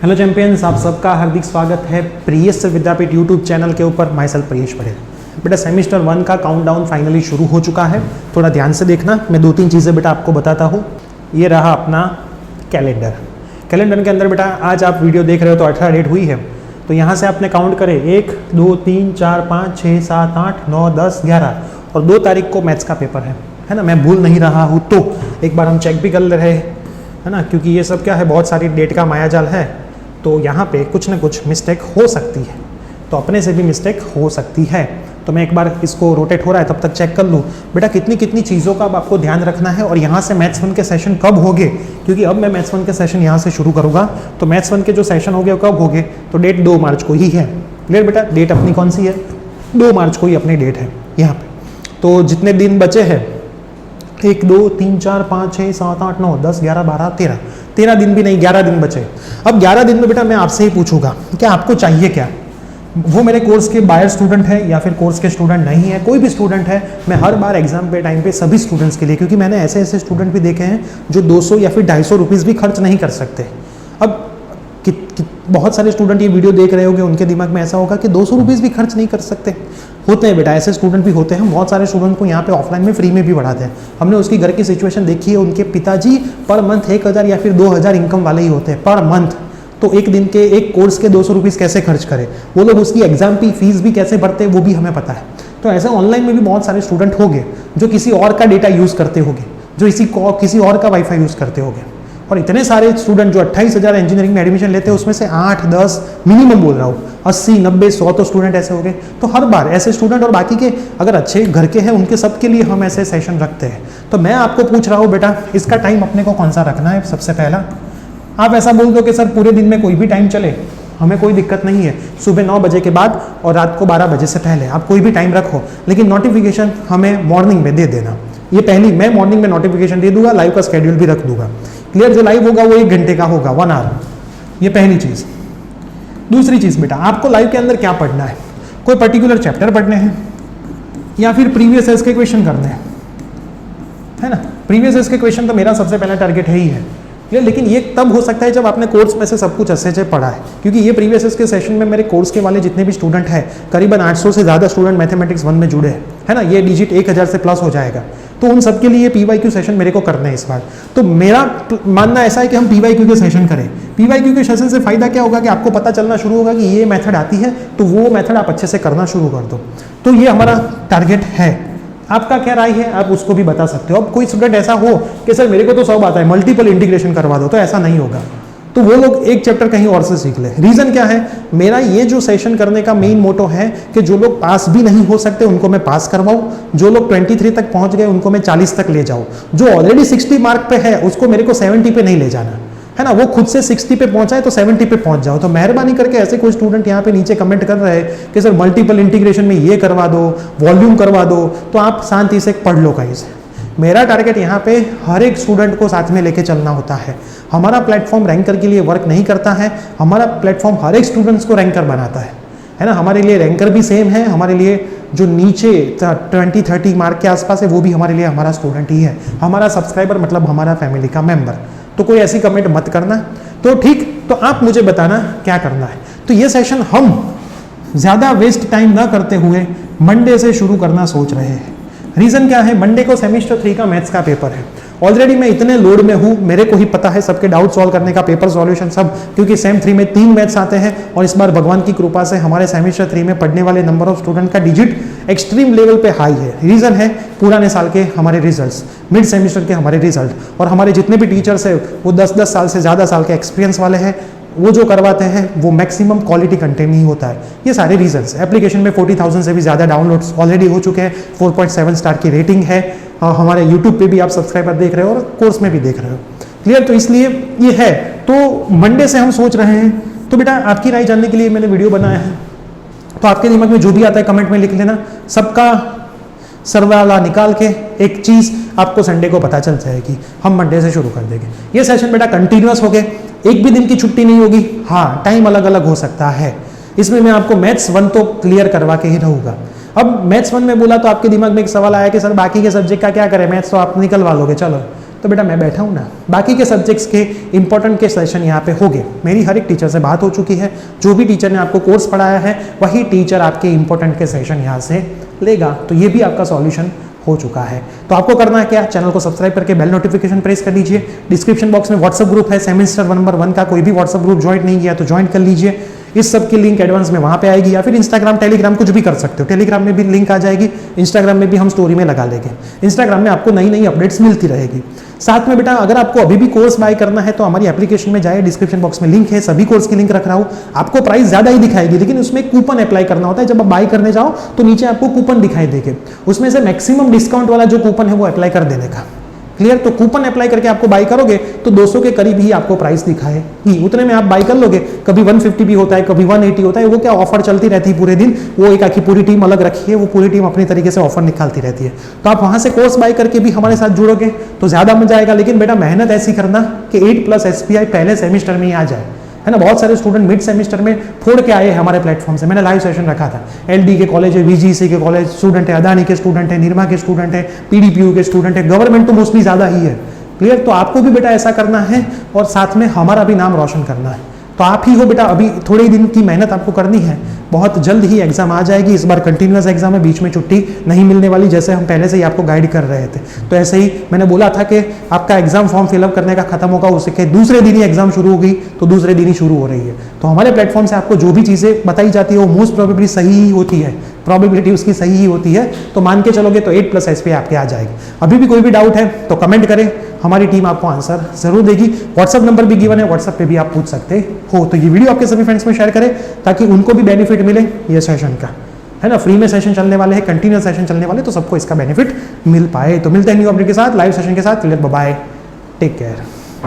Hello champions, आप सबका हार्दिक स्वागत है प्रियेश विद्यापीठ यूट्यूब चैनल के ऊपर। My self Priyesh Patel. बेटा सेमेस्टर 1 का काउंटडाउन फाइनली शुरू हो चुका है। थोड़ा ध्यान से देखना, मैं 2-3 चीज़ें बेटा आपको बताता हूँ। ये रहा अपना कैलेंडर। कैलेंडर के अंदर बेटा आज आप वीडियो देख रहे हो तो 18 डेट हुई है, तो यहाँ से आपने काउंट करे 1, 2, 3, 4, 5, 6, 7, 8, 9, 10, 11 और 2 तारीख को मैथ्स का पेपर है ना। मैं भूल नहीं रहा हूँ तो एक बार हम चेक भी कर ले रहे है ना, क्योंकि ये सब क्या है, बहुत सारी डेट का मायाजाल है, तो यहाँ पे कुछ ना कुछ मिस्टेक हो सकती है, तो अपने से भी मिस्टेक हो सकती है। तो मैं एक बार इसको रोटेट हो रहा है तब तक चेक कर लूँ बेटा कितनी चीज़ों का अब आपको ध्यान रखना है। और यहाँ से मैथ्स 1 के सेशन कब होंगे, क्योंकि अब मैं मैथ्स 1 के सेशन यहाँ से शुरू करूँगा, तो मैथ्स 1 के जो सेशन हो गए कब होंगे, तो डेट 2 मार्च को ही है। क्लियर बेटा, डेट अपनी कौन सी है, 2 मार्च को ही अपनी डेट है यहाँ पे। तो जितने दिन बचे हैं 1, 2, 3, 4, 5, 6, 7, 8, 9, 10, 11, 12, 13 दिन भी नहीं, 11 दिन बचे। अब 11 दिन में बेटा मैं आपसे ही पूछूंगा क्या आपको चाहिए क्या। वो मेरे कोर्स के बायर स्टूडेंट है या फिर कोर्स के स्टूडेंट नहीं है, कोई भी स्टूडेंट है, मैं हर बार एग्जाम पे टाइम पे सभी स्टूडेंट्स के लिए, क्योंकि मैंने ऐसे स्टूडेंट भी देखे हैं जो 200 या फिर 250 रुपीज़ भी खर्च नहीं कर सकते। अब बहुत सारे स्टूडेंट ये वीडियो देख रहे होंगे, उनके दिमाग में ऐसा होगा कि 200 रुपीज़ भी खर्च नहीं कर सकते। होते हैं बेटा, ऐसे स्टूडेंट भी होते हैं। बहुत सारे स्टूडेंट को यहाँ पे ऑफलाइन में फ्री में भी पढ़ाते हैं। हमने उसकी घर की सिचुएशन देखी है, उनके पिताजी पर मंथ 1000 या फिर 2000 इनकम वाले ही होते हैं पर मंथ। तो एक दिन के एक कोर्स के 200 रुपीज़ कैसे खर्च करें, वो लोग उसकी एग्जाम की फीस भी कैसे भरते हैं वो भी हमें पता है। तो ऐसे ऑनलाइन में भी बहुत सारे स्टूडेंट होंगे जो किसी और का डेटा यूज़ करते होंगे, जो किसी और का वाईफाई यूज़ करते होंगे। और इतने सारे स्टूडेंट जो 28,000 इंजीनियरिंग में एडमिशन लेते हैं, उसमें से 8-10 मिनिमम बोल रहा हूँ, 80, 90, 100 तो स्टूडेंट ऐसे हो गए। तो हर बार ऐसे स्टूडेंट और बाकी के अगर अच्छे घर के हैं, उनके सबके लिए हम ऐसे सेशन रखते हैं। तो मैं आपको पूछ रहा हूँ बेटा, इसका टाइम अपने को कौन सा रखना है। सबसे पहला आप ऐसा बोल दो कि सर पूरे दिन में कोई भी टाइम चले, हमें कोई दिक्कत नहीं है। सुबह 9 बजे के बाद और रात को 12 बजे से पहले आप कोई भी टाइम रखो, लेकिन नोटिफिकेशन हमें मॉर्निंग में दे देना। ये पहली, मैं मॉर्निंग में नोटिफिकेशन दे दूंगा, लाइव का स्केड्यूल भी रख दूंगा। क्लियर, जो लाइव होगा वो 1 घंटे का होगा, 1 आवर। ये पहली चीज़। दूसरी चीज़ बेटा, आपको लाइव के अंदर क्या पढ़ना है, कोई पर्टिकुलर चैप्टर पढ़ने हैं या फिर प्रीवियस ईयर्स के क्वेश्चन करने हैं, है ना। प्रीवियस ईयर्स के क्वेश्चन तो मेरा सबसे पहला टारगेट है ही है। लेकिन ये तब हो सकता है जब आपने कोर्स में से सब कुछ अच्छे से पढ़ा है, क्योंकि ये प्रीवियस ईयर्स के सेशन में मेरे कोर्स के वाले जितने भी स्टूडेंट हैं, करीबन 800 से ज़्यादा स्टूडेंट मैथमेटिक्स 1 में जुड़े हैं, है ना। ये डिजिट 1000 से प्लस हो जाएगा, तो उन सबके लिए PYQ सेशन मेरे को करना है इस बार। तो मेरा मानना ऐसा है कि हम PYQ के सेशन करें। PYQ के सेशन से फायदा क्या होगा कि आपको पता चलना शुरू होगा कि ये मेथड आती है, तो वो मेथड आप अच्छे से करना शुरू कर दो। तो ये हमारा टारगेट है। आपका क्या राय है, आप उसको भी बता सकते हो। अब कोई स्टूडेंट ऐसा हो कि सर मेरे को तो सब आता है, मल्टीपल इंटीग्रेशन करवा दो, तो ऐसा नहीं होगा, तो वो लोग एक चैप्टर कहीं और से सीख ले। रीजन क्या है, मेरा ये जो सेशन करने का मेन मोटो है कि जो लोग पास भी नहीं हो सकते उनको मैं पास करवाऊं, जो लोग 23 तक पहुंच गए उनको मैं 40 तक ले जाऊं, जो ऑलरेडी 60 मार्क पे है उसको मेरे को 70 पे नहीं ले जाना, है ना। वो खुद से 60 पे पहुंचा है तो 70 पे पहुंच जाओ। तो मेहरबानी करके ऐसे कोई स्टूडेंट यहाँ पे नीचे कमेंट कर रहे हैं कि सर मल्टीपल इंटीग्रेशन में ये करवा दो, वॉल्यूम करवा दो, तो आप शांति से पढ़ लो कहीं से। मेरा टारगेट यहाँ पे हर एक स्टूडेंट को साथ में लेके चलना होता है। हमारा प्लेटफॉर्म रैंकर के लिए वर्क नहीं करता है, हमारा प्लेटफॉर्म हर एक स्टूडेंट्स को रैंकर बनाता है ना। हमारे लिए रैंकर भी सेम है, हमारे लिए जो नीचे 20-30 मार्क के आसपास है वो भी हमारे लिए हमारा स्टूडेंट ही है। हमारा सब्सक्राइबर मतलब हमारा फैमिली का मेंबर। तो कोई ऐसी कमेंट मत करना। तो ठीक, तो आप मुझे बताना क्या करना है। तो ये सेशन हम ज़्यादा वेस्ट टाइम ना करते हुए मंडे से शुरू करना सोच रहे हैं। रीज़न क्या है, मंडे को सेमेस्टर 3 का मैथ्स का पेपर है। ऑलरेडी मैं इतने लोड में हूँ, मेरे को ही पता है सबके डाउट सॉल्व करने का, पेपर सॉल्यूशन सब, क्योंकि सेम 3 में 3 मैथ्स आते हैं और इस बार भगवान की कृपा से हमारे सेमेस्टर 3 में पढ़ने वाले नंबर ऑफ स्टूडेंट का डिजिट एक्सट्रीम लेवल पे हाई है। रीज़न है पुराने साल के हमारे रिजल्ट्स, मिड सेमेस्टर के हमारे रिजल्ट, और हमारे जितने भी टीचर्स हैं वो 10-10 साल से ज़्यादा साल के एक्सपीरियंस वाले हैं। वो जो करवाते हैं वो मैक्सिमम क्वालिटी कंटेंट नहीं होता है। ये सारे रीजंस, एप्लीकेशन में 40,000 से भी ज़्यादा डाउनलोड्स ऑलरेडी हो चुके हैं, 4.7 स्टार की रेटिंग है, हमारे यूट्यूब पे भी आप सब्सक्राइबर देख रहे हो और कोर्स में भी देख रहे हो। क्लियर, तो इसलिए ये है। तो मंडे से हम सोच रहे हैं। तो बेटा आपकी राय जानने के लिए मैंने वीडियो बनाया है, तो आपके दिमाग में जो भी आता है कमेंट में लिख लेना। सबका सरवाला निकाल के एक चीज़ आपको संडे को पता चल जाएगी, हम मंडे से शुरू कर देंगे। ये सेशन बेटा कंटिन्यूअस हो गए, एक भी दिन की छुट्टी नहीं होगी। हाँ, टाइम अलग अलग हो सकता है। इसमें मैं आपको मैथ्स 1 तो क्लियर करवा के ही रहूँगा। अब मैथ्स 1 में बोला तो आपके दिमाग में एक सवाल आया कि सर बाकी के सब्जेक्ट का क्या करें, मैथ्स तो आप निकलवा लोगे, चलो तो बेटा मैं बैठा हूँ ना, बाकी के सब्जेक्ट्स के इंपॉर्टेंट के सेशन यहाँ पे हो गए। मेरी हर एक टीचर से बात हो चुकी है, जो भी टीचर ने आपको कोर्स पढ़ाया है वही टीचर आपके इंपॉर्टेंट के सेशन यहाँ से लेगा। तो ये भी आपका सॉल्यूशन हो चुका है। तो आपको करना है क्या, चैनल को सब्सक्राइब करके बेल नोटिफिकेशन प्रेस कर लीजिए। डिस्क्रिप्शन बॉक्स में व्हाट्सएप ग्रुप है, सेमेस्टर 1 नंबर 1 का कोई भी व्हाट्सएप ग्रुप ज्वाइन नहीं किया तो ज्वाइन कर लीजिए। इस सब की लिंक एडवांस में वहां पे आएगी, या फिर इंस्टाग्राम टेलीग्राम कुछ भी कर सकते हो। टेलीग्राम में भी लिंक आ जाएगी, इंस्टाग्राम में भी हम स्टोरी में लगा लेंगे। इंस्टाग्राम में आपको नई नई अपडेट्स मिलती रहेगी। साथ में बेटा अगर आपको अभी भी कोर्स बाय करना है तो हमारी एप्लीकेशन में जाए, डिस्क्रिप्शन बॉक्स में लिंक है, सभी कोर्स की लिंक रख रहा हूँ। आपको प्राइस ज्यादा ही दिखाएगी, लेकिन उसमें कूपन अप्लाई करना होता है। जब आप बाय करने जाओ तो नीचे आपको कूपन दिखाई देंगे, उसमें से मैक्सिमम डिस्काउंट वाला जो कूपन है वो अप्लाई कर देने का। क्लियर? तो कूपन अप्लाई करके आपको बाई करोगे तो 200 के करीब ही आपको प्राइस दिखाएगी, उतने में आप बाई कर लोगे। कभी 150 भी होता है, कभी 180 होता है, वो क्या ऑफर चलती रहती है पूरे दिन। वो एक आखी पूरी टीम अलग रखी है, वो पूरी टीम अपनी तरीके से ऑफर निकालती रहती है। तो आप वहां से कोर्स बाई करके भी हमारे साथ जुड़ोगे तो ज्यादा मजा आएगा। लेकिन बेटा मेहनत ऐसी करना कि 8+ SPI पहले सेमेस्टर में ही आ जाए, है ना। बहुत सारे स्टूडेंट मिड सेमेस्टर में फोड़ के आए हैं हमारे प्लेटफॉर्म से। मैंने लाइव सेशन रखा था, LD के कॉलेज है, VGC के कॉलेज स्टूडेंट है, अदानी के स्टूडेंट है, निरमा के स्टूडेंट है, PDPU के स्टूडेंट है, गवर्नमेंट तो मोस्टली ज्यादा ही है। क्लियर? तो आपको भी बेटा ऐसा करना है और साथ में हमारा भी नाम रोशन करना है। तो आप ही हो बेटा, अभी थोड़े दिन की मेहनत आपको करनी है, बहुत जल्द ही एग्जाम आ जाएगी। इस बार कंटिन्यूअस एग्जाम है, बीच में छुट्टी नहीं मिलने वाली, जैसे हम पहले से ही आपको गाइड कर रहे थे। तो ऐसे ही मैंने बोला था कि आपका एग्जाम फॉर्म फिलअप करने का खत्म होगा, उसके दूसरे दिन ही एग्जाम शुरू होगी, तो दूसरे दिन ही शुरू हो रही है। तो हमारे प्लेटफॉर्म से आपको जो भी चीज़ें बताई जाती है वो मोस्ट प्रोबेबली सही ही होती है, प्रोबेबिलिटी उसकी सही ही होती है। तो मान के चलोगे तो 8+ SPI आपके आ जाएगी। अभी भी कोई भी डाउट है तो कमेंट करें, हमारी टीम आपको आंसर जरूर देगी। व्हाट्सअप नंबर भी गिवन है, व्हाट्सअप पे भी आप पूछ सकते हो। तो ये वीडियो आपके सभी फ्रेंड्स में शेयर करें ताकि उनको भी बेनिफिट मिले ये सेशन का, है ना। फ्री में सेशन चलने वाले हैं, कंटिन्यूअस सेशन चलने वाले, तो सबको इसका बेनिफिट मिल पाए। तो मिलते हैं न्यू अपडेट के साथ, लाइव सेशन के साथ। Bye, take care.